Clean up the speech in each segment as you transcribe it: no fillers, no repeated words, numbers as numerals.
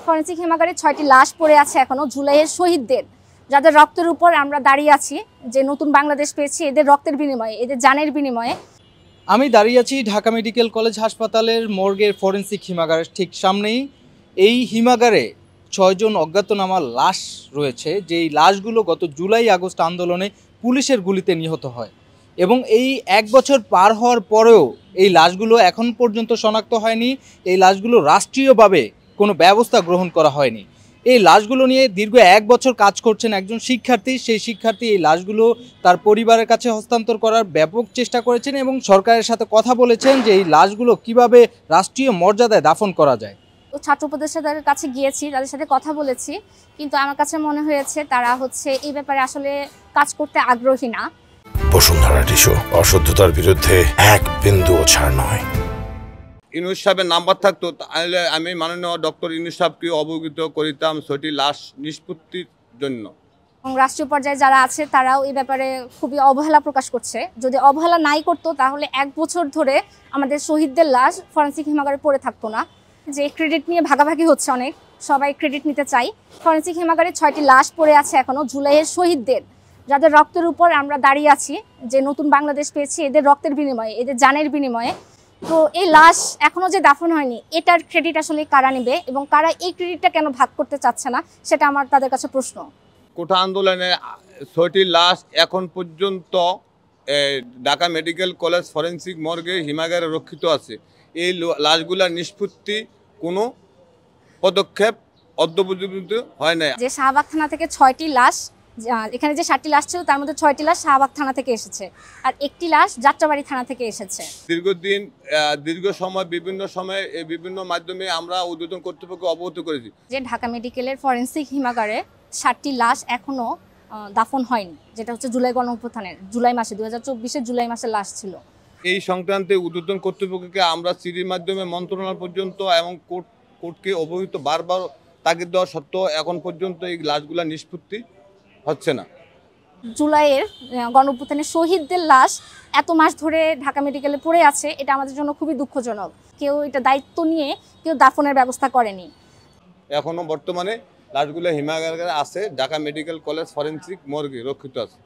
Forensic হিমাগারে ৬টি লাশ পড়ে আছে এখনো জুলাইয়ের শহীদদের, যাদের রক্তের উপর আমরা দাঁড়িয়ে আছি, যে নতুন বাংলাদেশ পেয়েছি এদের রক্তের বিনিময়ে, এদের জানের বিনিময়ে। আমি দাঁড়িয়ে আছি ঢাকা মেডিকেল কলেজ হাসপাতালের মর্গের ফরেন্সিক হিমাগারের ঠিক সামনেই। এই হিমাগারে ৬ জন অজ্ঞাতনামা লাশ রয়েছে, যেই লাশগুলো গত জুলাই আগস্ট আন্দোলনে পুলিশের গুলিতে নিহত হয় এবং এই ১ বছর পার হওয়ার পরেও এই লাশগুলো এখন পর্যন্ত শনাক্ত হয়নি। এই লাশগুলো রাষ্ট্রীয়ভাবে কোনো ব্যবস্থা গ্রহণ করা হয়নি। এই লাশগুলো নিয়ে দীর্ঘ ১ বছর কাজ করছেন একজন শিক্ষার্থী। সেই শিক্ষার্থী এই লাশগুলো তার পরিবারের কাছে হস্তান্তর করার ব্যাপক চেষ্টা করেছেন এবং সরকারের সাথে কথা বলেছেন যে এই লাশগুলো কিভাবে রাষ্ট্রীয় মর্যাদায় দাফন করা যায়। ছাত্র উপদেষ্টাদের কাছে গিয়েছি, তাদের সাথে কথা বলেছি, কিন্তু আমার কাছে মনে হয়েছে তারা এই ব্যাপারে আসলে কাজ করতে আগ্রহী না। বসুন্ধরা টিস্যু, অশুদ্ধতার বিরুদ্ধে এক বিন্দুও ছাড় নয়। ইউনূস সাহেবের নাম্বার থাকতো তাহলে আমি মাননীয় ডক্টর ইউনূস সাহেবকে অবগত করিতাম ৬টি লাশ নিষ্পত্তির জন্য। রাষ্ট্রীয় পর্যায়ে যারা আছে তারাও এই ব্যাপারে খুবই অবহেলা প্রকাশ করছে। যদি অবহেলা নাই করতো তাহলে ১ বছর ধরে আমাদের শহীদদের লাশ ফরেন্সিক হিমাগারে পড়ে থাকতো না। যে ক্রেডিট নিয়ে ভাগাভাগি হচ্ছে, অনেক সবাই ক্রেডিট নিতে চাই। ফরেন্সিক হিমাগারে ৬টি লাশ পড়ে আছে এখনো জুলাইয়ের শহীদদের, যাদের রক্তের উপর আমরা দাঁড়িয়ে আছি, যে নতুন বাংলাদেশ পেয়েছি এদের রক্তের বিনিময়ে, এদের জানের বিনিময়ে। তো এই লাশ এখনো যে দাফন হয়নি, এটার ক্রেডিট আসলে কারা নেবে এবং কারা এই ক্রেডিটটা কেন ভাগ করতে চাচ্ছে না, সেটা আমার তাদের কাছে প্রশ্ন। কোটা আন্দোলনে ৬টি লাশ এখন পর্যন্ত ঢাকা মেডিকেল কলেজ ফরেন্সিক মর্গে হিমাগারে রক্ষিত আছে। এই লাশগুলার নিষ্পত্তি কোনো পদক্ষেপ অদ্যপর্যন্ত হয় না। যে শাহবাগ থানা থেকে ৬টি লাশ, এখানে যে ৭টি লাশ ছিল তার মধ্যে ৬টি লাশ শাহবাগ থানা থেকে এসেছে আর একটি লাশ যাত্রাবাড়ি থানা থেকে এসেছে। দীর্ঘ সময় বিভিন্ন সময়ে বিভিন্ন মাধ্যমে আমরা ঊর্ধ্বতন কর্তৃপক্ষ অবগত করেছি যে ঢাকা মেডিকেলের ফরেন্সিক হিমাগারে ৭টি লাশ এখনো দাফন হয়নি, যেটা হচ্ছে জুলাই গণঅভ্যুত্থানের জুলাই মাসে ২০২৪-এর জুলাই মাসের লাশ ছিল। এই সংক্রান্তে ঊর্ধ্বতন কর্তৃপক্ষকে আমরা চিঠির মাধ্যমে মন্ত্রণালয় পর্যন্ত এবং কোর্টকে অবহিত বারবার তাগিদ দেওয়া সত্ত্বেও এখন পর্যন্ত এই লাশগুলা নিষ্পত্তি হচ্ছে না। জুলাইয়ের গণঅভ্যুত্থানের শহীদদের লাশ এত মাস ধরে ঢাকা মেডিকেলে পড়ে আছে, এটা আমাদের জন্য খুবই দুঃখজনক। কেউ এটা দায়িত্ব নিয়ে কেউ দাফনের ব্যবস্থা করেনি। এখনো বর্তমানে লাশগুলো হিমাগারে আছে, ঢাকা মেডিকেল কলেজ ফরেন্সিক মর্গে রক্ষিত আছে।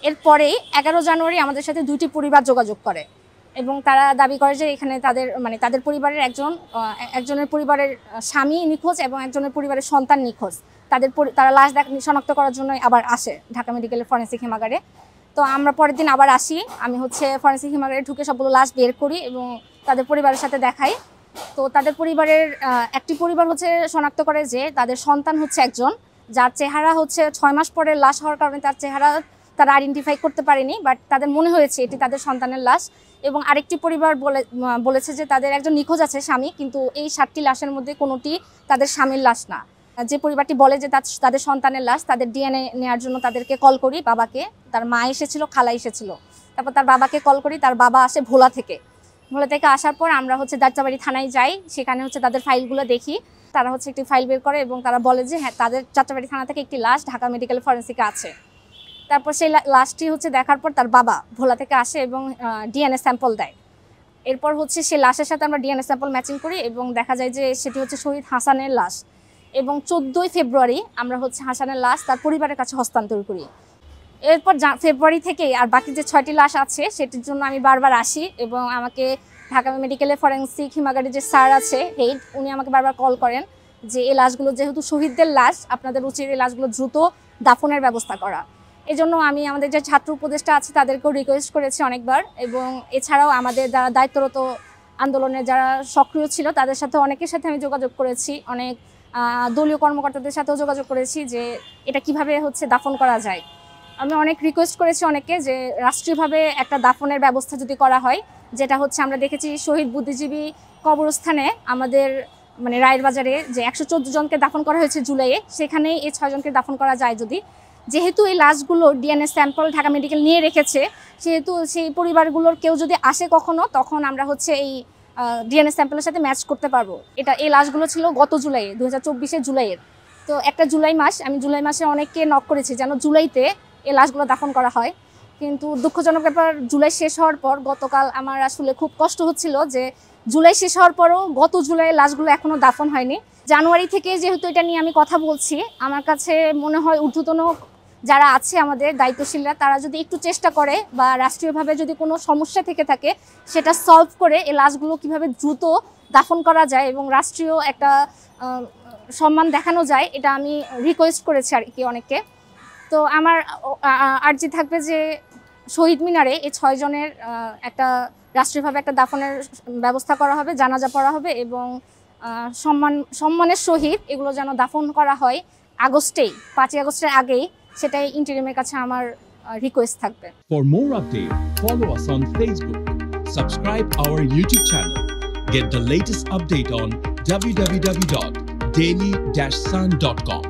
এরপরে ১১ জানুয়ারি আমাদের সাথে ২টি পরিবার যোগাযোগ করে এবং তারা দাবি করে যে এখানে তাদের পরিবারের একজনের পরিবারের স্বামী নিখোঁজ এবং একজনের পরিবারের সন্তান নিখোঁজ। তারা লাশ শনাক্ত করার জন্য আবার আসে ঢাকা মেডিকেলের ফরেন্সিক হিমাগারে। তো আমরা পরের দিন আবার আসি, আমি ফরেন্সিক হিমাগারে ঢুকে সবগুলো লাশ বের করি এবং তাদের পরিবারের সাথে দেখাই। তো তাদের পরিবারের একটি পরিবার শনাক্ত করে যে তাদের সন্তান একজন, যার চেহারা ৬ মাস পরে লাশ হওয়ার কারণে তার চেহারা তারা আইডেন্টিফাই করতে পারেনি, বাট তাদের মনে হয়েছে এটি তাদের সন্তানের লাশ। এবং আরেকটি পরিবার বলেছে যে তাদের একজন নিখোঁজ আছে স্বামী, কিন্তু এই ৭টি লাশের মধ্যে কোনোটি তাদের স্বামীর লাশ না। যে পরিবারটি বলে যে তাদের সন্তানের লাশ, তাদের ডিএনএ নেওয়ার জন্য তাদেরকে কল করি, বাবাকে, তার মা এসেছিল, খালা এসেছিল, তারপর তার বাবাকে কল করি, তার বাবা আসে ভোলা থেকে আসার পর আমরা যাত্রাবাড়ি থানায় যাই, সেখানে তাদের ফাইলগুলো দেখি। তারা একটি ফাইল বের করে এবং তারা বলে যে হ্যাঁ, তাদের যাত্রাবাড়ি থানা থেকে একটি লাশ ঢাকা মেডিকেল ফরেন্সিকে আছে। তারপর সেই লাশটি দেখার পর তার বাবা ভোলা থেকে আসে এবং ডিএনএ স্যাম্পল দেয়। এরপর সেই লাশের সাথে আমরা ডিএনএ স্যাম্পল ম্যাচিং করি এবং দেখা যায় যে সেটি শহীদ হাসানের লাশ। এবং 14ই ফেব্রুয়ারি আমরা হাসানের লাশ তার পরিবারের কাছে হস্তান্তর করি। এরপর ফেব্রুয়ারি থেকে আর বাকি যে 6টি লাশ আছে সেটির জন্য আমি বারবার আসি এবং আমাকে ঢাকা মেডিকেলের ফরেন্সিক হিমাগারে যে স্যার আছে হেড, উনি আমাকে বারবার কল করেন যে এই লাশগুলো যেহেতু শহীদদের লাশ, আপনাদের উচিত এই লাশগুলো দ্রুত দাফনের ব্যবস্থা করা। এজন্য আমি আমাদের যে ছাত্র উপদেষ্টা আছে তাদেরকেও রিকোয়েস্ট করেছি অনেকবার, এবং এছাড়াও আমাদের যারা দায়িত্বরত আন্দোলনে যারা সক্রিয় ছিল তাদের সাথে অনেকের সাথে আমি যোগাযোগ করেছি, অনেক দলীয় কর্মকর্তাদের সাথেও যোগাযোগ করেছি যে এটা কিভাবে দাফন করা যায়। আমি অনেক রিকোয়েস্ট করেছি অনেকে যে রাষ্ট্রীয়ভাবে একটা দাফনের ব্যবস্থা যদি করা হয়, যেটা আমরা দেখেছি শহীদ বুদ্ধিজীবী কবরস্থানে আমাদের রায়ের বাজারে যে ১১৪ জনকে দাফন করা হয়েছে জুলাইয়ে, সেখানেই এই ৬ জনকে দাফন করা যায় যদি। যেহেতু এই লাশগুলো ডিএনএ স্যাম্পল ঢাকা মেডিকেল নিয়ে রেখেছে, সেহেতু সেই পরিবারগুলোর কেউ যদি আসে কখনো, তখন আমরা এই ডিএনএ স্যাম্পলের সাথে ম্যাচ করতে পারবো। এই লাশগুলো ছিল গত জুলাইয়ে ২০২৪-এর জুলাইয়ের। তো একটা জুলাই মাস, আমি জুলাই মাসে অনেককে নক করেছি যেন জুলাইতে এই লাশগুলো দাফন করা হয়, কিন্তু দুঃখজনক ব্যাপার জুলাই শেষ হওয়ার পর গতকাল আমার আসলে খুব কষ্ট হচ্ছিল যে জুলাই শেষ হওয়ার পরও গত জুলাইয়ের লাশগুলো এখনও দাফন হয়নি। জানুয়ারি থেকে যেহেতু এটা নিয়ে আমি কথা বলছি, আমার কাছে মনে হয় ঊর্ধ্বতন যারা আছে আমাদের দায়িত্বশীলরা, তারা যদি একটু চেষ্টা করে বা রাষ্ট্রীয়ভাবে যদি কোনো সমস্যা থেকে থাকে সেটা সলভ করে এই লাশগুলো কিভাবে দ্রুত দাফন করা যায় এবং রাষ্ট্রীয় একটা সম্মান দেখানো যায়, এটা আমি রিকোয়েস্ট করেছি আর কি অনেককে। তো আমার আর্জি থাকবে যে শহীদ মিনারে এই 6 জনের একটা রাষ্ট্রীয়ভাবে একটা দাফনের ব্যবস্থা করা হবে, জানাজা পড়া হবে এবং সম্মানের সহিত এগুলো যেন দাফন করা হয় আগস্টেই, 5ই আগস্টের আগেই, সেটাই ইন্টারিমের কাছে আমার রিকোয়েস্ট থাকবে। For more updates, follow us on Facebook, subscribe our YouTube channel, get the latest update on www.daily-sun.com.